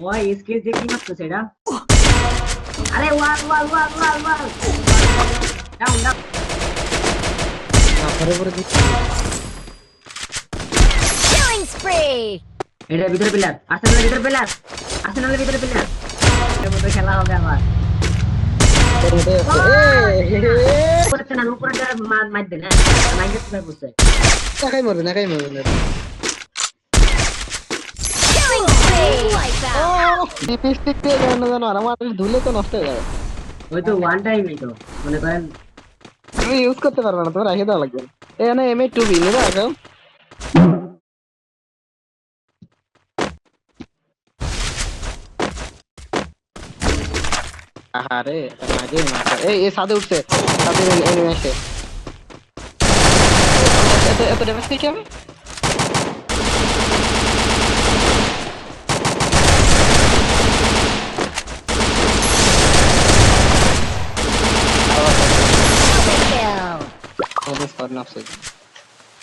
ওই স্কেচ দিয়ে কি মারতেছে এটা? আরে ওয়াল ওয়াল ওয়াল ওয়াল ওয়াল ডাউন ডাউন। পরে পরে দিচ্ছি। Killing spree! এটার ভিতরে প্লেয়ার, আর্সেনালের ভিতরে প্লেয়ার, আর্সেনালের ভিতরে প্লেয়ার। এর মধ্যে খেলা হবে আবার। করছে না উপরে মার দেন, হ্যাঁ মাইকে কোথায় বসে? একাই মরবে না, একাই মরবে না। Killing spree! Like that! Lipstick দিয়ে কেন জানো আর আমার ধুলে তো নষ্ট হয়ে যাবে। ওই তো ওয়ান টাইমই তো মনে করেন। আমি ইউজ করতে পারবো না, তোমার রেখে দেওয়া লাগবে। এখানে MA2B নিবা রাখো। আরে মাঝে মাঝে এই সাদে উঠছে, সাদে এনিমে আসে। এত এত ড্যামেজ কি আমি? Double kill! আমাদের score নাফসে।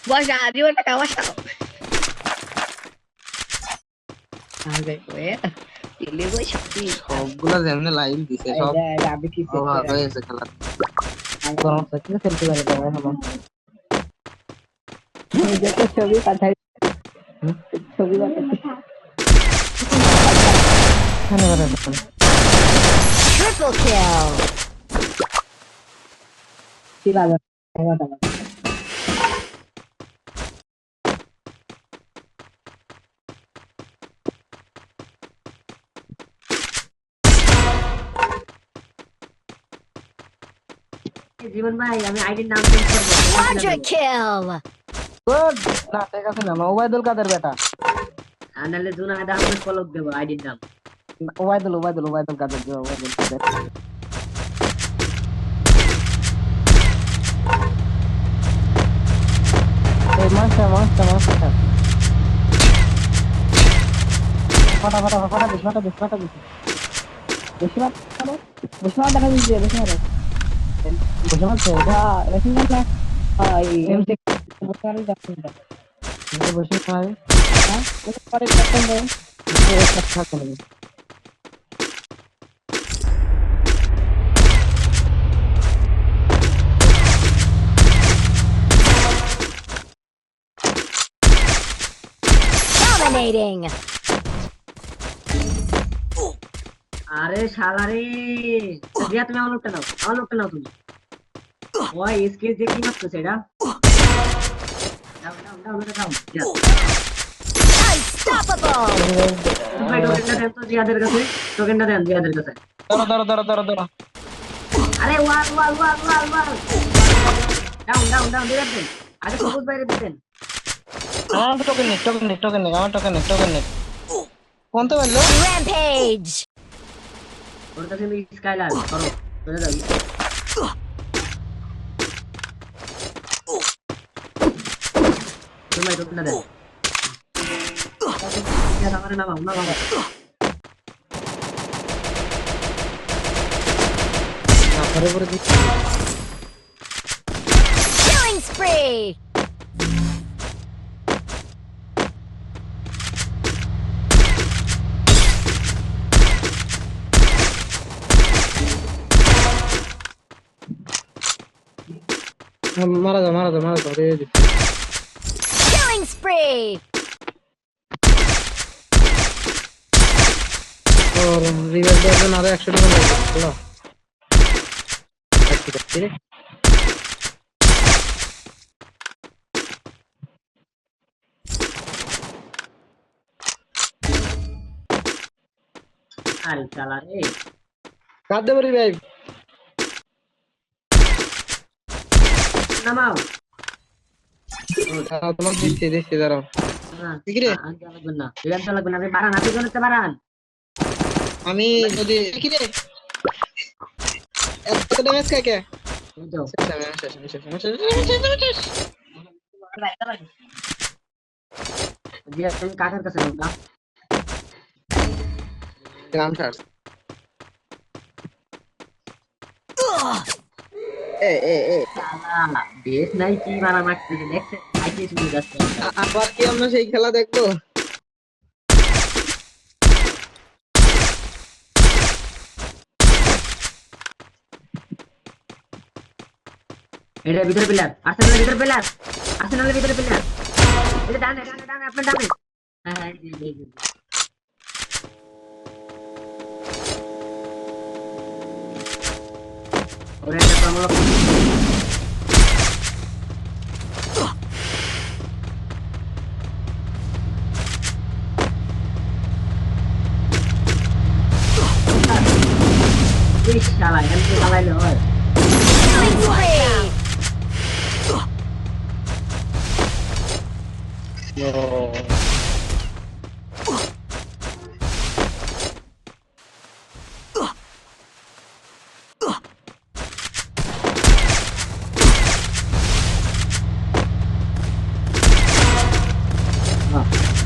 Washa, di ba nakawasha ko? Sabi ko eh. Pili ko siya. সবগুলা যেমনে লাইভ দিছে সব Sabi ko অভাব হয়েছে খেলা। গরম থাকলে খেলতে পারে তবে এখন। Dito ছবি পাঠাই ছবি পাঠাই Triple kill! sila na. Tama tama. জীবন ভাই আমি আইডির নাম চেঞ্জ করব। Quadra kill! গুড না ঠিক আছে না ওবায়দুল কাদের বেটা। আনালে জুনায়েদ আহমেদ ফলক দেব আইডির নাম। ওবায়দুল কাদের যে ওবায়দুল কাদের। এই মাস্টার ফাটা দিস বেশি মার দেখা দিচ্ছে বেশি মার বেশি মারছে হ্যাঁ রেসিং না। এই এমসি বসে আর যাচ্ছে না। বেশি মার হ্যাঁ ওটা পরে করতে হবে। একটা থাকে নাকি Dominating! আরে শালা রে জিয়া তুমি আমার লোকটা নাও তুমি। ওই স্কেচ দিয়ে কি মারতেছে এটা? Down down. Unstoppable! ভাই টোকেনটা দেন তো জিয়াদের কাছে, টোকেনটা দেন জিয়াদের কাছে। ধরো আরে ওয়াল ওয়াল ওয়াল ওয়াল ওয়াল ডাউন দিয়ে দেন। আগে সবুজ বাইরে দিতেন। আমার টোকেন নেই আমার টোকেন নেই কোন তো বললো Rampage! ওর কাছে আমি স্কাইলার করো চলে যাবি। তুমি ভাই টোকেনটা দেন। আমারে নামাও পরে পরে দিচ্ছি। Killing spree! মারা যাও দিয়ে দিচ্ছি। Killing spree! और रिवर्स देওয়ার জন্য আরো 100 টাকা লাগবে চলো ঠিক আছে আরে শালা রে কাট দেব রিভাইভ নামাও। তোমার দিচ্ছি দাঁড়াও না ঠিক রে আনতে লাগবে না, আনতে লাগবে না। আপনি বাড়ান, আপনি করতে বাড়ান। আমি যদি কি রে এত ড্যামেজ খায় কে এই তো জিয়া তুমি কাকার কাছে নাও না। গ্রাম ছাড় শালা বেশ নাই কি মারা মারতেছে দেখছেন? আইতে শুরু যাচ্ছে। আবার কি আমরা সেই খেলা দেখবো এটা ভিতরে প্লেয়ার, আর্সেনালের ভিতরে প্লেয়ার, আর্সেনালের ভিতরে প্লেয়ার। এটা ডানে ডানে ডানে, আপনার ডানে। হ্যাঁ হ্যাঁ, এই যে। ওরে এটা তো আমরা এই শালা এমনি চালাইলে হয়। Killing spree!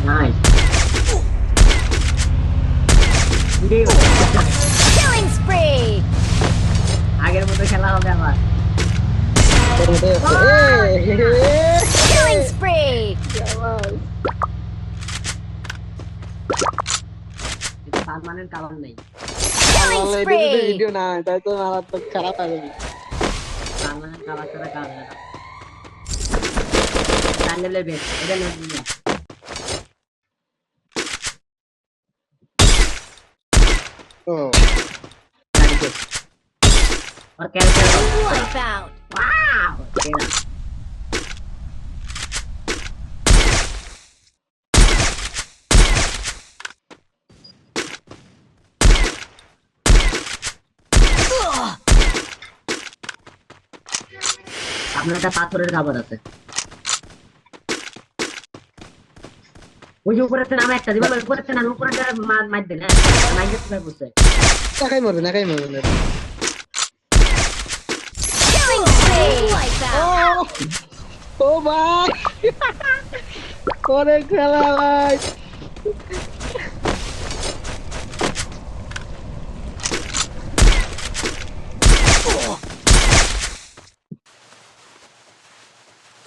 Nice. Killing spree! আগের মতো খেলা হবে আবার। তোর মধ্যে আছে। Killing spree! সালমানের কারণ নেই। Killing spree! ভিডিও না তাই তো মারাত্মক খারাপ লাগে। সালমানের কারণ ছাড়া কাজ হয় না। টান্ডেলের বেশ এটা নেই। ও और कैसे Wipeout! वाओ तेरा আপনার একটা পাথরের খাবার আছে ওই যে উপরে নামে একটা দিবা উপরে নামে উপরে মার দেন হ্যাঁ মাইকে তুমি বসে একাই মরবে না, একাই মরবে না। Killing spree! Wipeout! ও ভাই অনেক খেলা ভাই।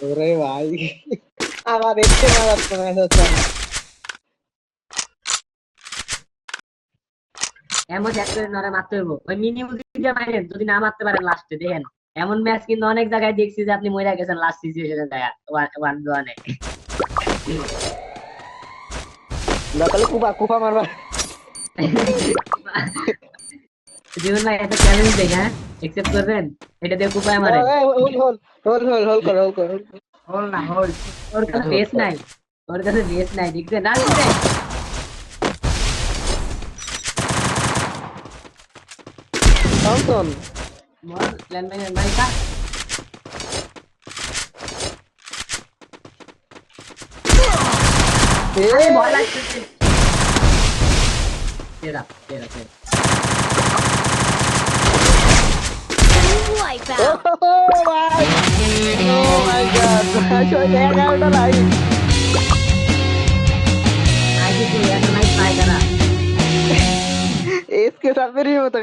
ওরে ভাই আমার একটু মারাত্মক ম্যাচ হচ্ছে না। এমন এক করে নরে মারতে হইব ওই মিনি মুজি দিয়ে মারেন যদি না মারতে পারেন লাস্টে দেখেন এমন ম্যাচ কিন্তু অনেক জায়গায় দেখছি যে আপনি মরে গেছেন লাস্ট সিচুয়েশনে যায় 1-1 তাহলে কুপা মারবা। জীবন ভাই একটা চ্যালেঞ্জ দেখ হ্যাঁ একসেপ্ট করবেন এটা দিয়ে কুপায় মারে হোল কর। হোল না হোল ওর কাছে বেস নাই দেখছেন না থমসন মর ল্যান্ডমাইনের মাইকা আরে ভয় লাগছে তেরা Wipeout! ভাই ও মাই গড আসলে 11টা লাইভ আগে তো একটা নাইট ট্রাই করা এসকে সাবেরি মতো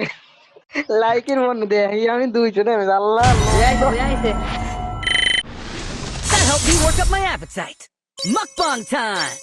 লাইকের মনে দে আমি 200 ড্যামেজ আল্লাহ বুঝাইছে That helped me work up my appetite. Mukbang time!